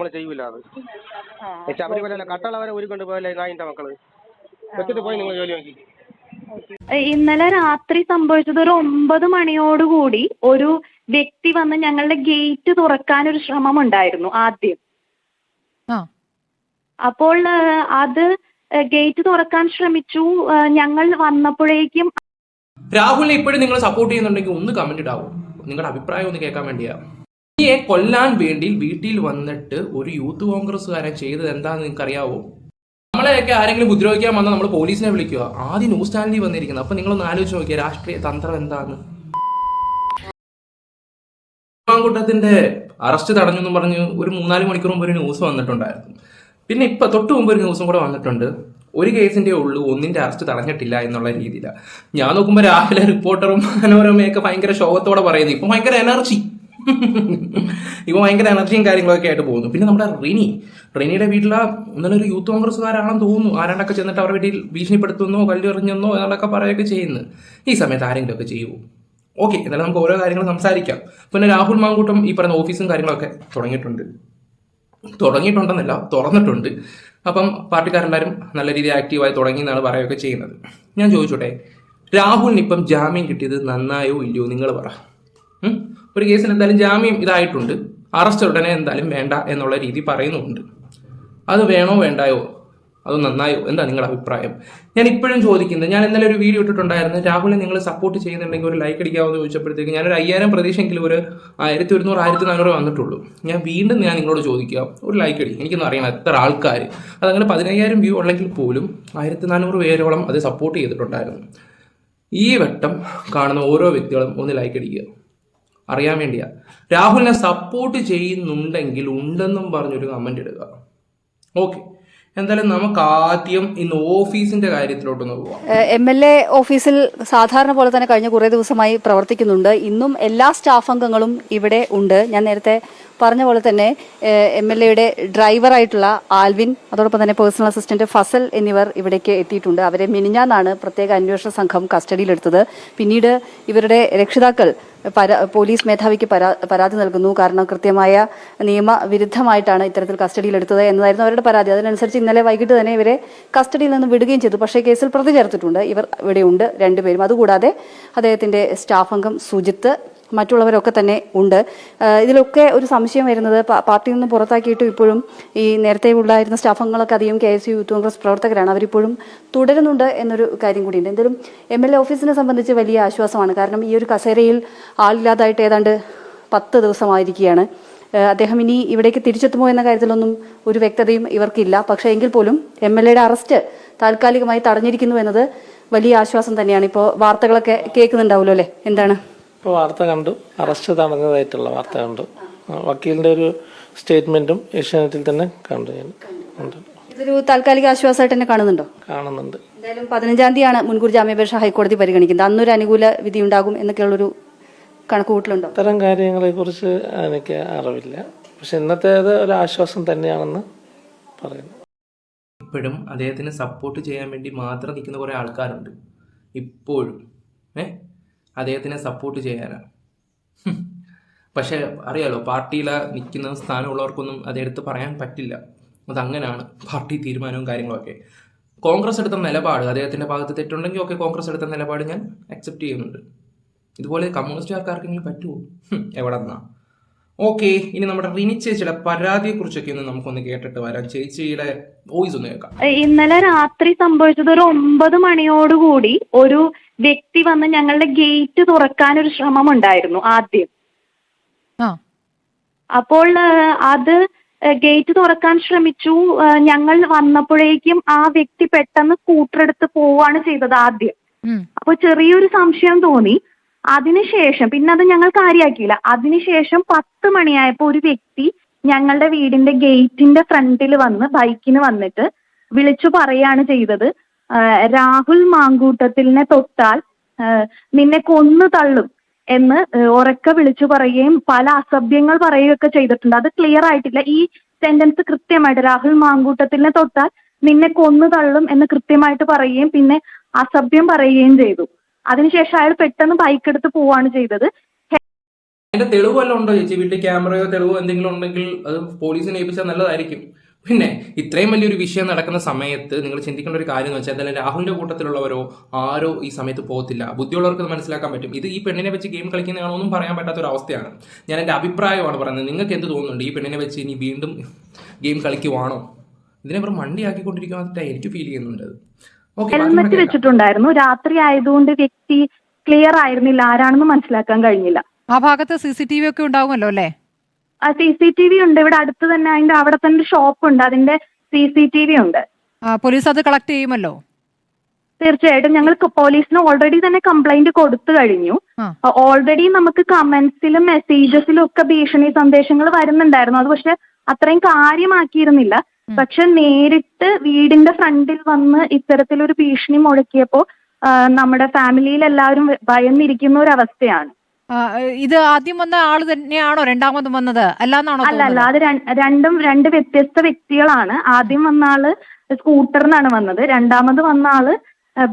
നമ്മൾ ചെയ്യൂല അത്. ശബരിമല കട്ടള വരെ ഊരിക്കൊണ്ട് പോയല്ലേ നായിന്റെ മക്കള്. വെച്ചിട്ട് പോയി നിങ്ങൾ ജോലി നോക്കി. ഇന്നലെ രാത്രി സംഭവിച്ചത് ഒരു 9 മണിയോടുകൂടി ഒരു വ്യക്തി വന്ന് ഞങ്ങളുടെ ഗേറ്റ് തുറക്കാൻ ഒരു ശ്രമം ഉണ്ടായിരുന്നു ആദ്യം. അപ്പോൾ അത് ഗേറ്റ് തുറക്കാൻ ശ്രമിച്ചു. ഞങ്ങൾ വന്നപ്പോഴേക്കും രാഹുലിനെ ഇപ്പോഴും നിങ്ങൾ സപ്പോർട്ട് ചെയ്യുന്നുണ്ടെങ്കിൽ ഒന്ന് കമന്റ് ഇടാവൂ, നിങ്ങളുടെ അഭിപ്രായം ഒന്ന് കേൾക്കാൻ വേണ്ടിയാ. ഈ കൊല്ലാൻ വേണ്ടി വീട്ടിൽ വന്നിട്ട് ഒരു യൂത്ത് കോൺഗ്രസ്സുകാരൻ ചെയ്തത് എന്താണെന്ന് നിങ്ങൾക്ക് അറിയാവോ? നമ്മളെയൊക്കെ ആരെങ്കിലും ഉപദ്രവിക്കാൻ വന്നാൽ നമ്മൾ പോലീസിനെ വിളിക്കുക. ആദ്യം ന്യൂസ് ചാനലിൽ വന്നിരിക്കുന്നത്. അപ്പൊ നിങ്ങളൊന്ന് ആലോചിച്ച് നോക്കിയ രാഷ്ട്രീയ തന്ത്രം എന്താണ്? മാങ്കൂട്ടത്തിന്റെ അറസ്റ്റ് തടഞ്ഞു എന്ന് പറഞ്ഞ് ഒരു 3-4 മണിക്കൂർ മുമ്പ് ഒരു ന്യൂസ് വന്നിട്ടുണ്ടായിരുന്നു. പിന്നെ ഇപ്പൊ തൊട്ട് മുമ്പ് ഒരു ന്യൂസും കൂടെ വന്നിട്ടുണ്ട്. ഒരു കേസിന്റെ ഉള്ളു, ഒന്നിന്റെ അറസ്റ്റ് തടഞ്ഞിട്ടില്ല എന്നുള്ള രീതിയിലാണ്. ഞാൻ നോക്കുമ്പോൾ രാവിലെ റിപ്പോർട്ടറും മനോരമയൊക്കെ ഭയങ്കര ശോകത്തോടെ പറയുന്നു ഇപ്പൊ ഭയങ്കര എനർജി ഇപ്പൊ ഭയങ്കര എനർജിയും കാര്യങ്ങളൊക്കെ ആയിട്ട് പോകുന്നു. പിന്നെ നമ്മുടെ റിനിയുടെ വീട്ടിലെ ഇന്നലെ ഒരു യൂത്ത് കോൺഗ്രസ്സുകാരാണെന്ന് തോന്നുന്നു, ആരാണ്ടൊക്കെ ചെന്നിട്ട് അവരുടെ വീട്ടിൽ ഭീഷണിപ്പെടുത്തുന്നോ കല്ലെറിഞ്ഞെന്നോ എന്നൊക്കെ പറയുകയൊക്കെ ചെയ്യുന്നു. ഈ സമയത്ത് ആരെങ്കിലും ഒക്കെ ചെയ്യുമോ? ഓക്കെ, എന്നാലും നമുക്ക് ഓരോ കാര്യങ്ങൾ സംസാരിക്കാം. പിന്നെ രാഹുൽ മാങ്കൂട്ടം ഈ പറയുന്ന ഓഫീസും കാര്യങ്ങളൊക്കെ തുടങ്ങിയിട്ടുണ്ടെന്നല്ല, തുറന്നിട്ടുണ്ട്. അപ്പം പാർട്ടിക്കാരെല്ലാവരും നല്ല രീതിയിൽ ആക്റ്റീവായി തുടങ്ങി എന്നാണ് പറയുകയൊക്കെ ചെയ്യുന്നത്. ഞാൻ ചോദിച്ചോട്ടെ, രാഹുലിന് ഇപ്പം ജാമ്യം കിട്ടിയത് നന്നായോ ഇല്ലയോ നിങ്ങൾ പറ. ഒരു കേസിൽ എന്തായാലും ജാമ്യം ഇതായിട്ടുണ്ട്, അറസ്റ്റ് ഉടനെ എന്തായാലും വേണ്ട എന്നുള്ള രീതി പറയുന്നുണ്ട്. അത് വേണോ വേണ്ടായോ, അത് നന്നായോ, എന്താ നിങ്ങളുടെ അഭിപ്രായം? ഞാൻ ഇപ്പോഴും ചോദിക്കുന്നത്, ഞാൻ ഇന്നലെ ഒരു വീഡിയോ ഇട്ടിട്ടുണ്ടായിരുന്നു, രാഹുലിനെ നിങ്ങൾ സപ്പോർട്ട് ചെയ്യുന്നുണ്ടെങ്കിൽ ഒരു ലൈക്ക് അടിക്കാമെന്ന് ചോദിച്ചപ്പോഴത്തേക്ക് ഞാനൊരു 5000 പ്രതീക്ഷയെങ്കിലും ഒരു 1100 1400 വന്നിട്ടുള്ളൂ. ഞാൻ നിങ്ങളോട് ചോദിക്കുക, ഒരു ലൈക്ക് അടി. എനിക്കൊന്നും അറിയണം എത്ര ആൾക്കാർ, അതങ്ങനെ 15000 വ്യൂ ഉണ്ടെങ്കിൽ പോലും 1400 പേരോളം അത് സപ്പോർട്ട് ചെയ്തിട്ടുണ്ടായിരുന്നു. ഈ വട്ടം കാണുന്ന ഓരോ വ്യക്തികളും ഒന്ന് ലൈക്ക് അടിക്കുക, അറിയാൻ വേണ്ടിയാ. രാഹുലിനെ സപ്പോർട്ട് ചെയ്യുന്നുണ്ടെങ്കിൽ ഉണ്ടെന്നും പറഞ്ഞൊരു കമന്റ് ഇടുക. ഓക്കെ, എന്തായാലും നമുക്ക് ആദ്യം ഇന്ന് ഓഫീസിന്റെ കാര്യത്തിലോട്ടൊന്ന് പോവാം. MLA ഓഫീസിൽ സാധാരണ പോലെ തന്നെ കഴിഞ്ഞ കുറേ ദിവസമായി പ്രവർത്തിക്കുന്നുണ്ട്. ഇന്നും എല്ലാ സ്റ്റാഫ് അംഗങ്ങളും ഇവിടെ ഉണ്ട്. ഞാൻ നേരത്തെ പറഞ്ഞ പോലെ തന്നെ MLAയുടെ ഡ്രൈവറായിട്ടുള്ള ആൽവിൻ, അതോടൊപ്പം തന്നെ പേഴ്സണൽ അസിസ്റ്റന്റ് ഫസൽ എന്നിവർ ഇവിടേക്ക് എത്തിയിട്ടുണ്ട്. അവരെ മിനിഞ്ഞാന്നാണ് പ്രത്യേക അന്വേഷണ സംഘം കസ്റ്റഡിയിലെടുത്തത്. പിന്നീട് ഇവരുടെ രക്ഷിതാക്കൾ പോലീസ് മേധാവിക്ക് പരാതി നൽകുന്നു. കാരണം കൃത്യമായ നിയമവിരുദ്ധമായിട്ടാണ് ഇത്തരത്തിൽ കസ്റ്റഡിയിലെടുത്തത് എന്നതായിരുന്നു അവരുടെ പരാതി. അതിനനുസരിച്ച് ഇന്നലെ വൈകിട്ട് തന്നെ ഇവരെ കസ്റ്റഡിയിൽ നിന്ന് വിടുകയും ചെയ്തു. പക്ഷേ കേസിൽ പ്രതി ചേർത്തിട്ടുണ്ട്. ഇവർ ഇവിടെയുണ്ട്, 2 പേരും. അതുകൂടാതെ അദ്ദേഹത്തിന്റെ സ്റ്റാഫ് അംഗം സുജിത്ത്, മറ്റുള്ളവരൊക്കെ തന്നെ ഉണ്ട്. ഇതിലൊക്കെ ഒരു സംശയം വരുന്നത്, പാർട്ടിയിൽ നിന്ന് പുറത്താക്കിയിട്ടും ഇപ്പോഴും ഈ നേരത്തെ ഉണ്ടായിരുന്ന സ്റ്റാഫ് അംഗങ്ങളൊക്കെ അധികം KSU യൂത്ത് കോൺഗ്രസ് പ്രവർത്തകരാണ്. അവരിപ്പോഴും തുടരുന്നുണ്ട് എന്നൊരു കാര്യം കൂടിയുണ്ട്. എന്തായാലും MLA ഓഫീസിനെ സംബന്ധിച്ച് വലിയ ആശ്വാസമാണ്. കാരണം ഈ ഒരു കസേരയിൽ ആളില്ലാതായിട്ട് ഏതാണ്ട് 10 ദിവസമായിരിക്കുകയാണ്. അദ്ദേഹം ഇനി ഇവിടേക്ക് തിരിച്ചെത്തുമോ എന്ന കാര്യത്തിലൊന്നും ഒരു വ്യക്തതയും ഇവർക്കില്ല. പക്ഷേ എങ്കിൽ പോലും MLAയുടെ അറസ്റ്റ് താൽക്കാലികമായി തടഞ്ഞിരിക്കുന്നു എന്നത് വലിയ ആശ്വാസം തന്നെയാണ്. ഇപ്പോൾ വാർത്തകളൊക്കെ കേൾക്കുന്നുണ്ടാവുമല്ലോ അല്ലേ? എന്താണ് ഇപ്പോൾ വാർത്ത കണ്ടു, അറസ്റ്റ് തടഞ്ഞതായിട്ടുള്ള വാർത്ത കണ്ടു. വക്കീലിന്റെ ഒരു സ്റ്റേറ്റ്മെന്റും ഏഷ്യാനെറ്റിൽ തന്നെ കണ്ടു. ഇതൊരു താൽക്കാലിക ആശ്വാസമായിട്ട് തന്നെ കാണുന്നുണ്ട്. എന്തായാലും 15-ാം തീയതിയാണ് മുൻകൂർ ജാമ്യാപേക്ഷ ഹൈക്കോടതി പരിഗണിക്കുന്നത്. അന്നൊരു അനുകൂല വിധി ഉണ്ടാകും എന്നൊക്കെയുള്ളൊരു കണക്കുകൂട്ടലുണ്ടോ? അത്തരം കാര്യങ്ങളെ കുറിച്ച് എനിക്ക് അറിവില്ല. പക്ഷെ ഇന്നത്തേത് ഒരു ആശ്വാസം തന്നെയാണെന്ന് പറയുന്നു. ഇപ്പോഴും അദ്ദേഹത്തിന് സപ്പോർട്ട് ചെയ്യാൻ വേണ്ടി മാത്രം നിൽക്കുന്ന കുറേ ആൾക്കാരുണ്ട്. ഇപ്പോഴും അദ്ദേഹത്തിനെ സപ്പോർട്ട് ചെയ്യാനാണ്. പക്ഷെ അറിയാലോ, പാർട്ടിയിൽ നിൽക്കുന്ന സ്ഥാനമുള്ളവർക്കൊന്നും അതെടുത്ത് പറയാൻ പറ്റില്ല. അതങ്ങനെയാണ് പാർട്ടി തീരുമാനവും കാര്യങ്ങളൊക്കെ. കോൺഗ്രസ് എടുത്ത നിലപാട്, അദ്ദേഹത്തിന്റെ ഭാഗത്ത് തെറ്റുണ്ടെങ്കിൽ ഒക്കെ കോൺഗ്രസ് എടുത്ത നിലപാട് ഞാൻ അക്സെപ്റ്റ് ചെയ്യുന്നുണ്ട്. ഇതുപോലെ കമ്മ്യൂണിസ്റ്റുകാർക്കാർക്കെങ്കിലും പറ്റുമോ? എവിടെ നിന്നാ? ഓക്കെ, ഇനി നമ്മുടെ റിനി ചേച്ചിയുടെ പരാതിയെ കുറിച്ചൊക്കെ ഒന്ന് നമുക്കൊന്ന് കേട്ടിട്ട് വരാം. ചേച്ചിയുടെ വോയിസ് ഒന്ന് കേൾക്കാം. ഇന്നലെ രാത്രി സംഭവിച്ചത് ഒരു 9 മണിയോടുകൂടി ഒരു വ്യക്തി വന്ന് ഞങ്ങളുടെ ഗേറ്റ് തുറക്കാൻ ഒരു ശ്രമം ഉണ്ടായിരുന്നു ആദ്യം. അപ്പോൾ അത് ഗേറ്റ് തുറക്കാൻ ശ്രമിച്ചു. ഞങ്ങൾ വന്നപ്പോഴേക്കും ആ വ്യക്തി പെട്ടെന്ന് സ്കൂട്ടർ എടുത്ത് പോവാണ് ചെയ്തത് ആദ്യം. അപ്പൊ ചെറിയൊരു സംശയം തോന്നി. അതിനുശേഷം പിന്നെ അത് ഞങ്ങൾ കാര്യമാക്കിയില്ല. അതിനുശേഷം 10 മണിയായപ്പോ ഒരു വ്യക്തി ഞങ്ങളുടെ വീടിന്റെ ഗേറ്റിന്റെ ഫ്രണ്ടിൽ വന്ന് ബൈക്കിന് വന്നിട്ട് വിളിച്ചു പറയാണ് ചെയ്തത്, രാഹുൽ മാങ്കൂട്ടത്തിലിനെ തൊട്ടാൽ നിന്നെ കൊന്നു തള്ളും എന്ന് ഉറക്കെ വിളിച്ചു പറയുകയും പല അസഭ്യങ്ങൾ പറയുകയൊക്കെ ചെയ്തിട്ടുണ്ട്. അത് ക്ലിയർ ആയിട്ടില്ല. ഈ സെന്റൻസ് കൃത്യമായിട്ട് രാഹുൽ മാങ്കൂട്ടത്തിലിനെ തൊട്ടാൽ നിന്നെ കൊന്നു തള്ളും എന്ന് കൃത്യമായിട്ട് പറയുകയും പിന്നെ അസഭ്യം പറയുകയും ചെയ്തു. അതിനുശേഷം അയാൾ പെട്ടെന്ന് ബൈക്ക് എടുത്ത് പോവാണ് ചെയ്തത്. അതിന്റെ തെളിവ് വല്ലതും ഉണ്ടോ ചേച്ചി? വീട്ടിൽ ക്യാമറയോ തെളിവോ എന്തെങ്കിലും ഉണ്ടെങ്കിൽ അത് പോലീസിനെ ഏൽപ്പിച്ചാൽ നല്ലതായിരിക്കും. പിന്നെ ഇത്രയും വലിയൊരു വിഷയം നടക്കുന്ന സമയത്ത് നിങ്ങൾ ചിന്തിക്കേണ്ട ഒരു കാര്യം എന്ന് വെച്ചാൽ എന്തായാലും രാഹുലിന്റെ കൂട്ടത്തിലുള്ളവരോ ആരോ ഈ സമയത്ത് പോകത്തില്ല. ബുദ്ധിയുള്ളവർക്ക് അത് മനസ്സിലാക്കാൻ പറ്റും. ഇത് ഈ പെണ്ണിനെ വെച്ച് ഗെയിം കളിക്കുന്നതാണോ ഒന്നും പറയാൻ പറ്റാത്ത ഒരു അവസ്ഥയാണ്. ഞാൻ എൻ്റെ അഭിപ്രായമാണ് പറയുന്നത്. നിങ്ങൾക്ക് എന്ത് തോന്നുന്നുണ്ട്? ഈ പെണ്ണിനെ വെച്ച് ഇനി വീണ്ടും ഗെയിം കളിക്കുവാണോ? ഇതിനെ വെറും മണ്ടിയാക്കിക്കൊണ്ടിരിക്കുന്നതായിട്ടാണ് എനിക്ക് ഫീൽ ചെയ്യുന്നുണ്ട്. ഹെൽമെറ്റ് വെച്ചിട്ടുണ്ടായിരുന്നു. രാത്രി ആയതുകൊണ്ട് വ്യക്തി ക്ലിയർ ആയിരുന്നില്ല, ആരാണെന്ന് മനസ്സിലാക്കാൻ കഴിഞ്ഞില്ല. ആ ഭാഗത്ത് CCTV ഒക്കെ ഉണ്ടാവുമല്ലോ അല്ലേ? CCTV ഉണ്ട് ഇവിടെ അടുത്ത് തന്നെ. അതിന്റെ അവിടെ തന്നെ ഷോപ്പ് ഉണ്ട്, അതിന്റെ CCTV ഉണ്ട്. പോലീസ് അത് കളക്ട് ചെയ്യുമല്ലോ? തീർച്ചയായിട്ടും ഞങ്ങൾ പോലീസിന് ഓൾറെഡി തന്നെ കംപ്ലൈന്റ് കൊടുത്തു കഴിഞ്ഞു. ഓൾറെഡി നമുക്ക് കമന്റ്സിലും മെസ്സേജസിലും ഒക്കെ ഭീഷണി സന്ദേശങ്ങൾ വരുന്നുണ്ടായിരുന്നു. അത് പക്ഷെ അത്രയും കാര്യമാക്കിയിരുന്നില്ല. പക്ഷെ നേരിട്ട് വീടിന്റെ ഫ്രണ്ടിൽ വന്ന് ഇത്തരത്തിലൊരു ഭീഷണി മുഴക്കിയപ്പോ നമ്മുടെ ഫാമിലിയിൽ എല്ലാവരും ഭയന്നിരിക്കുന്ന ഒരു അവസ്ഥയാണ്. ഇത് ആദ്യം വന്ന ആള് തന്നെയാണോ രണ്ടാമതും വന്നത്? അല്ലാന്നാണോ? അല്ല, അത് രണ്ട് വ്യത്യസ്ത വ്യക്തികളാണ്. ആദ്യം വന്ന ആള് സ്കൂട്ടറിനാണ് വന്നത്, രണ്ടാമത് വന്ന ആള്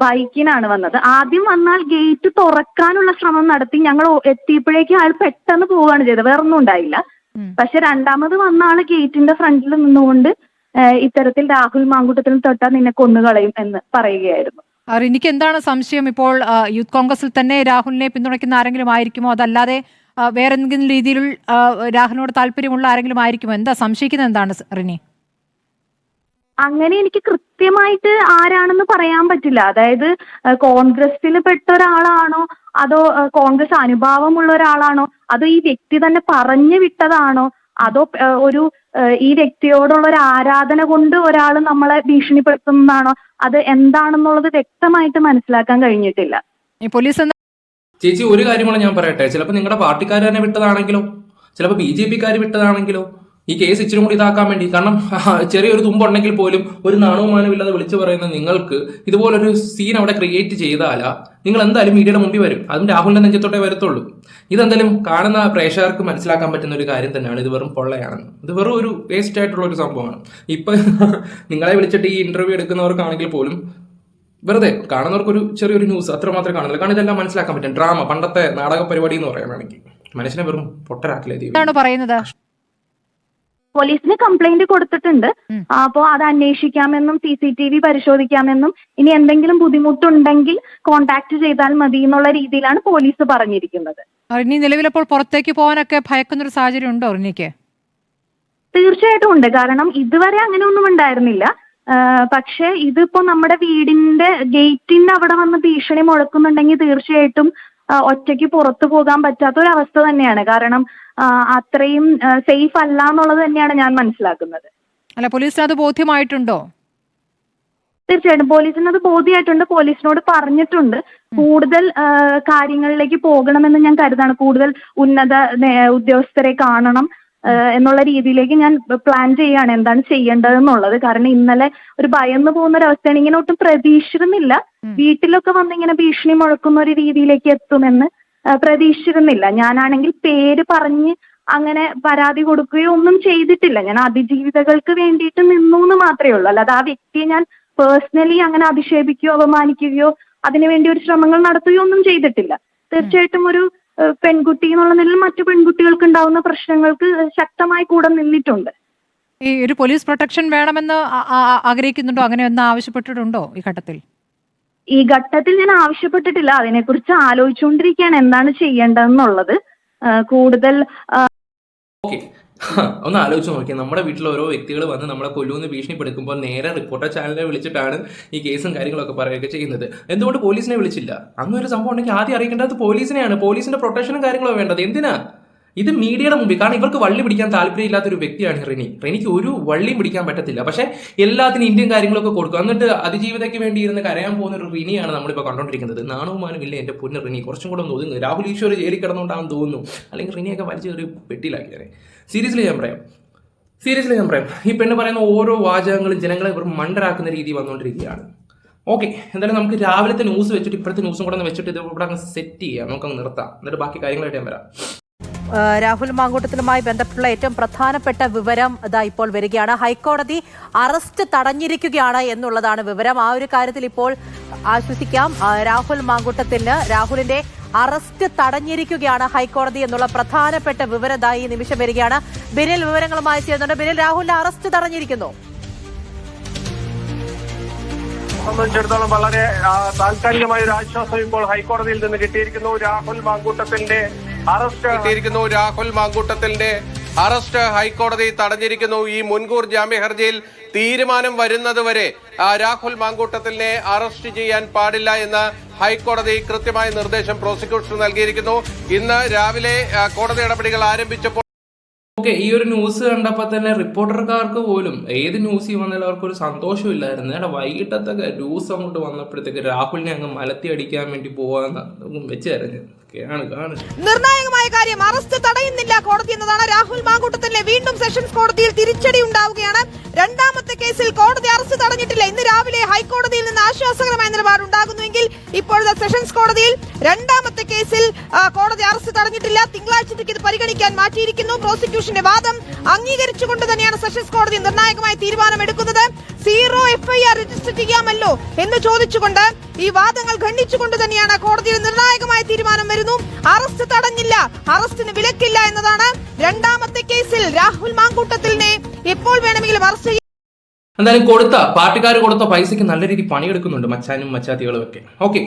ബൈക്കിനാണ് വന്നത്. ആദ്യം വന്നാൽ ഗേറ്റ് തുറക്കാനുള്ള ശ്രമം നടത്തി. ഞങ്ങൾ എത്തിയപ്പോഴേക്കും അയാൾ പെട്ടെന്ന് പോവുകയാണ് ചെയ്തത്, വേറൊന്നും ഉണ്ടായില്ല. പക്ഷെ രണ്ടാമത് വന്ന ആള് ഗേറ്റിന്റെ ഫ്രണ്ടിൽ നിന്നുകൊണ്ട് ഇത്തരത്തിൽ രാഹുൽ മാങ്കൂട്ടത്തിൽ തൊട്ടാൽ നിന്നെ കൊന്നുകളയും എന്ന് പറയുകയായിരുന്നു. എനിക്ക് എന്താണ് സംശയം, ഇപ്പോൾ യൂത്ത് കോൺഗ്രസിൽ തന്നെ രാഹുലിനെ പിന്തുണയ്ക്കുന്ന ആരെങ്കിലും ആയിരിക്കുമോ, അതല്ലാതെ വേറെ എന്തെങ്കിലും രീതിയിൽ രാഹുലിനോട് താല്പര്യമുള്ള ആരെങ്കിലും ആയിരിക്കുമോ? എന്താ സംശയിക്കുന്നത്? എന്താണ് റിനി? അങ്ങനെ എനിക്ക് കൃത്യമായിട്ട് ആരാണെന്ന് പറയാൻ പറ്റില്ല. അതായത് കോൺഗ്രസിൽ പെട്ട ഒരാളാണോ, അതോ കോൺഗ്രസ് അനുഭാവമുള്ള ഒരാളാണോ, അതോ ഈ വ്യക്തി തന്നെ പറഞ്ഞു വിട്ടതാണോ, അതോ ഒരു ഈ വ്യക്തിയോടുള്ള ഒരു ആരാധന കൊണ്ട് ഒരാൾ നമ്മളെ ഭീഷണിപ്പെടുത്തുന്നതാണോ, അത് എന്താണെന്നുള്ളത് വ്യക്തമായിട്ട് മനസ്സിലാക്കാൻ കഴിഞ്ഞിട്ടില്ല. ചേച്ചി ഒരു കാര്യമാണ് ഞാൻ പറയട്ടെ, ചിലപ്പോൾ നിങ്ങളുടെ പാർട്ടിക്കാർ തന്നെ വിട്ടതാണെങ്കിലോ, ചിലപ്പോൾ BJP-ക്കാർ വിട്ടതാണെങ്കിലോ, ഈ കേസ് ഇച്ചിരി കൂടി ഇതാക്കാൻ വേണ്ടി. കാരണം ചെറിയൊരു തുമ്പുണ്ടെങ്കിൽ പോലും ഒരു നാണവുമാനമില്ലാതെ വിളിച്ചു പറയുന്ന നിങ്ങൾക്ക് ഇതുപോലൊരു സീൻ അവിടെ ക്രിയേറ്റ് ചെയ്താലാ നിങ്ങൾ എന്തായാലും മീഡിയയുടെ മുമ്പിൽ വരും. അതും രാഹുലിന്റെ നെഞ്ചത്തോട്ടേ വരത്തുള്ളൂ. ഇതെന്തായാലും കാണുന്ന പ്രേക്ഷകർക്ക് മനസ്സിലാക്കാൻ പറ്റുന്ന ഒരു കാര്യം തന്നെയാണ്. ഇത് വെറും പൊള്ളയാണെന്ന്. ഇത് വെറും ഒരു വേസ്റ്റ് ആയിട്ടുള്ള ഒരു സംഭവമാണ്. ഇപ്പൊ നിങ്ങളെ വിളിച്ചിട്ട് ഈ ഇന്റർവ്യൂ എടുക്കുന്നവർക്കാണെങ്കിൽ പോലും വെറുതെ കാണുന്നവർക്കൊരു ചെറിയൊരു ന്യൂസ് അത്ര മാത്രമേ കാണുന്നില്ല. കാരണം ഇതെല്ലാം മനസ്സിലാക്കാൻ പറ്റും. ഡ്രാമ, പണ്ടത്തെ നാടക പരിപാടി എന്ന് പറയാൻ വേണമെങ്കിൽ മനുഷ്യനെ വെറും പൊട്ടരാക്കില്ലേ പറയുന്നത്. പോലീസിന് കംപ്ലൈന്റ് കൊടുത്തിട്ടുണ്ട്. അപ്പോ അത് അന്വേഷിക്കാമെന്നും CCTV പരിശോധിക്കാമെന്നും ഇനി എന്തെങ്കിലും ബുദ്ധിമുട്ടുണ്ടെങ്കിൽ കോൺടാക്ട് ചെയ്താൽ മതി എന്നുള്ള രീതിയിലാണ് പോലീസ് പറഞ്ഞിരിക്കുന്നത്. ഇനി നിലവിലപ്പോൾ പുറത്തേക്ക് പോകാനൊക്കെ ഭയക്കുന്നൊരു സാഹചര്യം ഉണ്ടോ റിനിക്ക്? തീർച്ചയായിട്ടും ഉണ്ട്. കാരണം ഇതുവരെ അങ്ങനെ ഒന്നും ഉണ്ടായിരുന്നില്ല. പക്ഷെ ഇതിപ്പോ നമ്മുടെ വീടിന്റെ ഗേറ്റിന്റെ അവിടെ വന്ന് ഭീഷണി മുഴക്കുന്നുണ്ടെങ്കിൽ തീർച്ചയായിട്ടും ഒറ്റയ്ക്ക് പുറത്തു പോകാൻ പറ്റാത്ത ഒരു അവസ്ഥ തന്നെയാണ്. കാരണം അത്രയും സേഫ് അല്ല എന്നുള്ളത് തന്നെയാണ് ഞാൻ മനസ്സിലാക്കുന്നത്. അല്ല, പോലീസിന് അത് ബോധ്യമായിട്ടുണ്ടോ? തീർച്ചയായിട്ടും പോലീസിന് അത് ബോധ്യമായിട്ടുണ്ട്. പോലീസിനോട് പറഞ്ഞിട്ടുണ്ട്. കൂടുതൽ കാര്യങ്ങളിലേക്ക് പോകണമെന്ന് ഞാൻ കരുതാണ്. കൂടുതൽ ഉന്നത ഉദ്യോഗസ്ഥരെ കാണണം എന്നുള്ള രീതിയിലേക്ക് ഞാൻ പ്ലാൻ ചെയ്യാണ് എന്താണ് ചെയ്യേണ്ടതെന്നുള്ളത്. കാരണം ഇന്നലെ ഒരു ഭയന്ന് പോകുന്ന ഒരു അവസ്ഥയാണ്. ഇങ്ങനെ ഒട്ടും പ്രതീക്ഷിച്ചിരുന്നില്ല. വീട്ടിലൊക്കെ വന്നിങ്ങനെ ഭീഷണി മുഴക്കുന്ന ഒരു രീതിയിലേക്ക് എത്തുമെന്ന് പ്രതീക്ഷിച്ചിരുന്നില്ല. ഞാനാണെങ്കിൽ പേര് പറഞ്ഞ് അങ്ങനെ പരാതി കൊടുക്കുകയോ ഒന്നും ചെയ്തിട്ടില്ല. ഞാൻ അതിജീവിതകൾക്ക് വേണ്ടിയിട്ട് നിന്നു എന്ന് മാത്രമേ ഉള്ളൂ. അല്ലാതെ ആ വ്യക്തിയെ ഞാൻ പേഴ്സണലി അങ്ങനെ അധിക്ഷേപിക്കുകയോ അപമാനിക്കുകയോ അതിനുവേണ്ടി ഒരു ശ്രമങ്ങൾ നടത്തുകയോ ഒന്നും ചെയ്തിട്ടില്ല. തീർച്ചയായിട്ടും ഒരു പെൺകുട്ടി എന്നുള്ള നിലയിൽ മറ്റു പെൺകുട്ടികൾക്ക് ഉണ്ടാവുന്ന പ്രശ്നങ്ങൾക്ക് ശക്തമായി കൂടെ നിന്നിട്ടുണ്ട്. ഈ ഒരു പോലീസ് പ്രൊട്ടക്ഷൻ വേണമെന്ന് ആഗ്രഹിക്കുന്നുണ്ടോ? അങ്ങനെ ഒന്ന് ആവശ്യപ്പെട്ടിട്ടുണ്ടോ ഈ ഘട്ടത്തിൽ? ഈ ഘട്ടത്തിൽ ഞാൻ ആവശ്യപ്പെട്ടിട്ടില്ല. അതിനെക്കുറിച്ച് ആലോചിച്ചുകൊണ്ടിരിക്കുകയാണ് എന്താണ് ചെയ്യേണ്ടതെന്നുള്ളത്. കൂടുതൽ ഒന്ന് ആലോചിച്ച് നോക്കിയാൽ നമ്മുടെ വീട്ടിൽ ഓരോ വ്യക്തികൾ വന്ന് നമ്മളെ കൊല്ലുമെന്ന് ഭീഷണിപ്പെടുത്തുമ്പോൾ നേരെ റിപ്പോർട്ടർ ചാനലിനെ വിളിച്ചിട്ടാണ് ഈ കേസും കാര്യങ്ങളൊക്കെ പറയുകയൊക്കെ ചെയ്യുന്നത്. എന്തുകൊണ്ട് പോലീസിനെ വിളിച്ചില്ല? അങ്ങനെ ഒരു സംഭവം ഉണ്ടെങ്കിൽ ആദ്യം അറിയിക്കേണ്ടത് പോലീസിനെയാണ്. പോലീസിന്റെ പ്രൊട്ടക്ഷനും കാര്യങ്ങളോ വേണ്ടത്. എന്തിനാ ഇത് മീഡിയയുടെ മുമ്പിൽ? കാരണം ഇവർക്ക് വള്ളി പിടിക്കാൻ താല്പര്യമില്ലാത്തൊരു വ്യക്തിയാണ് റിനിക്ക്. ഒരു വള്ളിയും പിടിക്കാൻ പറ്റത്തില്ല. പക്ഷേ എല്ലാത്തിനും ഇന്ത്യൻ കാര്യങ്ങളൊക്കെ കൊടുക്കും. എന്നിട്ട് അതിജീവിതയ്ക്ക് വേണ്ടി ഇരുന്ന് കരയാൻ പോകുന്ന ഒരു റിനിയാണ് നമ്മളിപ്പോൾ കണ്ടുകൊണ്ടിരിക്കുന്നത്. നാണവുമാനും ഇല്ല എൻ്റെ പൊന്ന് റിനി. കുറച്ചും കൂടെ ഒന്ന് ഒതുങ്ങും. രാഹുൽ ഈശ്വർ ജയിലിൽ കിടന്നുകൊണ്ടാണെന്ന് തോന്നുന്നു. അല്ലെങ്കിൽ റിനിയൊക്കെ വലിച്ചു കയറി പെട്ടിയിലാക്കിയാനെ. സീരിയസ്ലി ഞാൻ പറയാം. ഈ പെണ്ണ് പറയുന്ന ഓരോ വാചകങ്ങളും ജനങ്ങളെ വെറും മണ്ടരാക്കുന്ന രീതി വന്നുകൊണ്ടിരിക്കുകയാണ്. ഓക്കെ, എന്തായാലും നമുക്ക് രാവിലത്തെ ന്യൂസ് വെച്ചിട്ട് ഇപ്പോഴത്തെ ന്യൂസും കൂടെ ഒന്ന് വെച്ചിട്ട് ഇത് ഇവിടെ അങ്ങ് സെറ്റ് ചെയ്യാം. നമുക്കങ്ങ് നിർത്താം. എന്നിട്ട് ബാക്കി കാര്യങ്ങളായിട്ട് ഞാൻ വരാം. രാഹുൽ മാങ്കൂട്ടത്തിലുമായി ബന്ധപ്പെട്ടുള്ള ഏറ്റവും പ്രധാനപ്പെട്ട വിവരം ഇതാ ഇപ്പോൾ വരികയാണ്. ഹൈക്കോടതി അറസ്റ്റ് തടഞ്ഞിരിക്കുകയാണ് എന്നുള്ളതാണ് വിവരം. ആ ഒരു കാര്യത്തിൽ ഇപ്പോൾ ആശ്വസിക്കാം. രാഹുലിന്റെ അറസ്റ്റ് തടഞ്ഞിരിക്കുകയാണ് ഹൈക്കോടതി എന്നുള്ള പ്രധാനപ്പെട്ട വിവരം ഇതാ ഈ നിമിഷം വരികയാണ്. ബിനിൽ വിവരങ്ങളുമായി ചേരുന്നുണ്ട്. ബിനിൽ, രാഹുലിന്റെ അറസ്റ്റ് തടഞ്ഞിരിക്കുന്നു. സംബന്ധിച്ചിടത്തോളം വളരെ താൽക്കാലികമായ ഒരു ആശ്വാസം ഇപ്പോൾ ഹൈക്കോടതിയിൽ നിന്ന് കിട്ടിയിരിക്കുന്നു. രാഹുൽ മാങ്കൂട്ടത്തിന്റെ അറസ്റ്റ് ഹൈക്കോടതി തടഞ്ഞിരിക്കുന്നു. ഈ മുൻകൂർ ജാമ്യ ഹർജിയിൽ തീരുമാനം വരുന്നതുവരെ രാഹുൽ മാങ്കൂട്ടത്തിനെ അറസ്റ്റ് ചെയ്യാൻ പാടില്ല എന്ന് ഹൈക്കോടതി കൃത്യമായ നിർദ്ദേശം പ്രോസിക്യൂഷന് നൽകിയിരിക്കുന്നു. ഇന്ന് രാവിലെ കോടതി നടപടികൾ ആരംഭിച്ചപ്പോൾ ഈ ഒരു ന്യൂസ് കണ്ടപ്പോൾ തന്നെ റിപ്പോർട്ടർക്കാർക്ക് പോലും ഏത് ന്യൂസിൽ വന്നാലും അവർക്കൊരു സന്തോഷമില്ലായിരുന്നു. ഏടാ വൈകിട്ടത്തെ ന്യൂസ് അങ്ങോട്ട് വന്നപ്പോഴത്തേക്ക് രാഹുലിനെ അങ്ങ് മലത്തി അടിക്കാൻ വേണ്ടി പോവാന്ന് വെച്ച് തരഞ്ഞു. നിർണായകമായ കാര്യം അറസ്റ്റ് തടയുന്നില്ല കോടതി എന്നതാണ്. രാഹുൽ മാങ്കൂട്ടത്തിനെ വീണ്ടും സെഷൻസ് കോടതിയിൽ തിരിച്ചടി ഉണ്ടാവുകയാണ്. രണ്ടാമത്തെ കേസിൽ കോടതി അറസ്റ്റ് തടഞ്ഞിട്ടില്ല. ഇന്ന് രാവിലെ ഹൈക്കോടതിയിൽ നിന്ന് ആശ്വാസകരമായ നിലപാടുണ്ടാകുന്നുവെങ്കിൽ ഇപ്പോഴത്തെ സെഷൻസ് കോടതിയിൽ രണ്ടാമത്തെ കേസിൽ കോടതി അറസ്റ്റ് തടഞ്ഞിട്ടില്ല. തിങ്കളാഴ്ചത്തേക്ക് ഇത് പരിഗണിക്കാൻ മാറ്റിയിരിക്കുന്നു. പ്രോസിക്യൂഷന്റെ വാദം അംഗീകരിച്ചുകൊണ്ട് തന്നെയാണ് സെഷൻസ് കോടതി നിർണായകമായ തീരുമാനമെടുക്കുന്നത്. 0 FIR രജിസ്റ്റർ ചെയ്യാമല്ലോ എന്ന് ചോദിച്ചുകൊണ്ട് ഈ വാദങ്ങൾ ഖണ്ഡിച്ചുകൊണ്ട് തന്നെയാണ് കോടതിയിൽ നിർണായകമായ തീരുമാനം വരുന്നു. അറസ്റ്റ് തടഞ്ഞില്ല, അറസ്റ്റിന് വിലക്കില്ല എന്നതാണ്. രണ്ടാമത്തെ കേസിൽ രാഹുൽ മാങ്കൂട്ടത്തിനെ എപ്പോൾ വേണമെങ്കിലും അറസ്റ്റ് ചെയ്യാം. എന്തായാലും പാർട്ടിക്കാർ കൊടുത്ത പൈസക്ക് നല്ല രീതിയിൽ പണിയെടുക്കുന്നുണ്ട് മച്ചാനും മച്ചാത്തികളും ഒക്കെ. ഓക്കെ,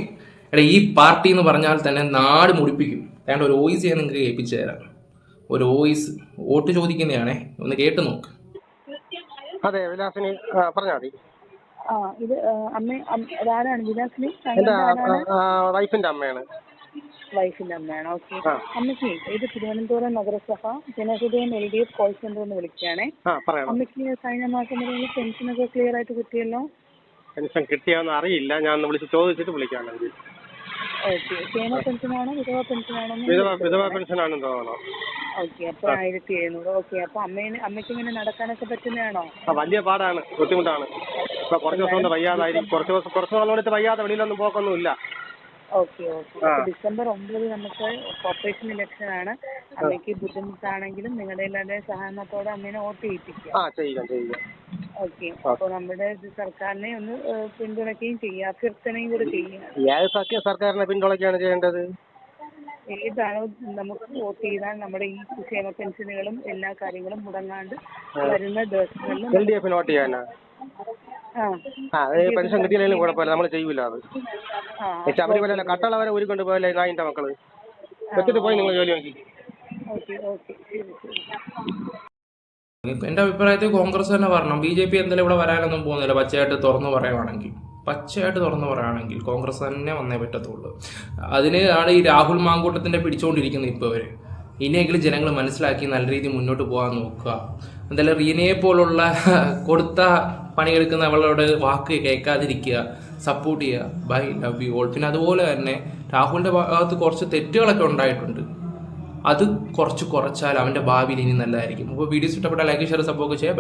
എടാ ഈ പാർട്ടി എന്ന് പറഞ്ഞാൽ തന്നെ നാട് മുടിപ്പിക്കും. വേണ്ട ഒരു വോയിസ് ഞാൻ നിങ്ങൾക്ക് കേൾപ്പിച്ചു തരാം. ഒരു വോയിസ് വോട്ട് ചോദിക്കുന്നതാണേ, ഒന്ന് കേട്ട് നോക്ക്. അതെ, വിലാസിനി പറഞ്ഞാൽ മതി. ഇത് ആരാണ് വിലാസിനി? വൈഫിന്റെ അമ്മയാണ്. വൈഫിന്റെ അമ്മയാണ്. ഓക്കെ. അമ്മയ്ക്ക് ഇത് തിരുവനന്തപുരം നഗരസഭ ജനഹൃദയം LDF കോൾ സെന്റർ എന്ന് വിളിക്കുകയാണേ. അമ്മയ്ക്ക് കഴിഞ്ഞ മാസം വരെ പെൻഷനൊക്കെ ക്ലിയർ ആയിട്ട് കിട്ടിയല്ലോ? പെൻഷൻ കിട്ടിയോന്ന് അറിയില്ല, ഞാൻ വിളിച്ച് ചോദിച്ചിട്ട് വിളിക്കാം. ഓക്കെ. ക്ഷേമ പെൻഷനാണോ വിധവ പെൻഷനാണോ? വിധവ പെൻഷനാണെന്ന് തോന്നണോ? ഓക്കെ. അപ്പൊ 1700. ഓക്കെ. അപ്പൊ അമ്മയ്ക്ക് ഇങ്ങനെ നടക്കാനൊക്കെ പറ്റുന്നതാണോ? വലിയ പാടാണ്, ബുദ്ധിമുട്ടാണ്. ഇപ്പൊ കുറച്ച് ദിവസം കൊണ്ട് വയ്യാതായിരിക്കും. കുറച്ച് നാളോട് വയ്യാതെ വെളിയിലൊന്നും പോക്കൊന്നുമില്ല. ഓക്കെ. ഡിസംബർ 9 നമുക്ക് കോർപ്പറേഷൻ ഇലക്ഷൻ ആണ്. അമ്മയ്ക്ക് ബുദ്ധിമുട്ടാണെങ്കിലും നിങ്ങളുടെ എല്ലാവരുടെയും സഹകരണത്തോടെ അമ്മേനെ വോട്ട് ചെയ്യിപ്പിക്കുക. ഓക്കെ. അപ്പൊ നമ്മുടെ സർക്കാരിനെ ഒന്ന് പിന്തുണയ്ക്കുകയും ചെയ്യുക, അഭ്യർത്ഥനയും കൂടെ ചെയ്യുക. സർക്കാരിനെ പിന്തുണയ്ക്കുകയാണ് ചെയ്യേണ്ടത്. ഏതാണോ നമുക്ക് വോട്ട് ചെയ്താൽ നമ്മുടെ ഈ ക്ഷേമ പെൻഷനുകളും എല്ലാ കാര്യങ്ങളും മുടങ്ങാണ്ട് വരുന്ന ദിവസങ്ങളിലും LDF വോട്ട് ചെയ്യാനാ. പെൻഷൻ കിട്ടിയില്ലെങ്കിലും കുഴപ്പമില്ല, നമ്മൾ ചെയ്യൂല. അത് ശബരിമല കട്ടള വരെ ഊരിക്കൊണ്ട് പോയല്ലേ നായിന്റെ മക്കള്. വെച്ചിട്ട് പോയി നിങ്ങൾ ജോലി നോക്കി. എന്റെ അഭിപ്രായത്തിൽ കോൺഗ്രസ് തന്നെ വരണം. BJP എന്തായാലും ഇവിടെ വരാനൊന്നും പോകുന്നില്ല. പച്ചയായിട്ട് തുറന്നു പറയുകയാണെങ്കിൽ കോൺഗ്രസ് തന്നെ വന്നേ പറ്റത്തുള്ളൂ. അതിന് ആണ് ഈ രാഹുൽ മാങ്കൂട്ടത്തിന്റെ പിടിച്ചുകൊണ്ടിരിക്കുന്നത് ഇപ്പോൾ അവര്. ഇനിയെങ്കിലും ജനങ്ങൾ മനസ്സിലാക്കി നല്ല രീതിയിൽ മുന്നോട്ട് പോകാൻ നോക്കുക. എന്തായാലും റീനയെ പോലുള്ള കൊടുത്ത പണിയെടുക്കുന്ന അവളോട് വാക്ക് കേൾക്കാതിരിക്കുക, സപ്പോർട്ട് ചെയ്യുക. Bye love you all. പിന്നെ അതുപോലെ തന്നെ രാഹുലിന്റെ ഭാഗത്ത് കുറച്ച് തെറ്റുകളൊക്കെ ഉണ്ടായിട്ടുണ്ട്. അത് കുറച്ചാൽ അവന്റെ ഭാവിയിൽ ഇനി നല്ലതായിരിക്കും. അപ്പോൾ വീഡിയോസ് ഇഷ്ടപ്പെട്ട ലൈക്ക്, ഷെയർ, സപ്പോർട്ട് ചെയ്യുക.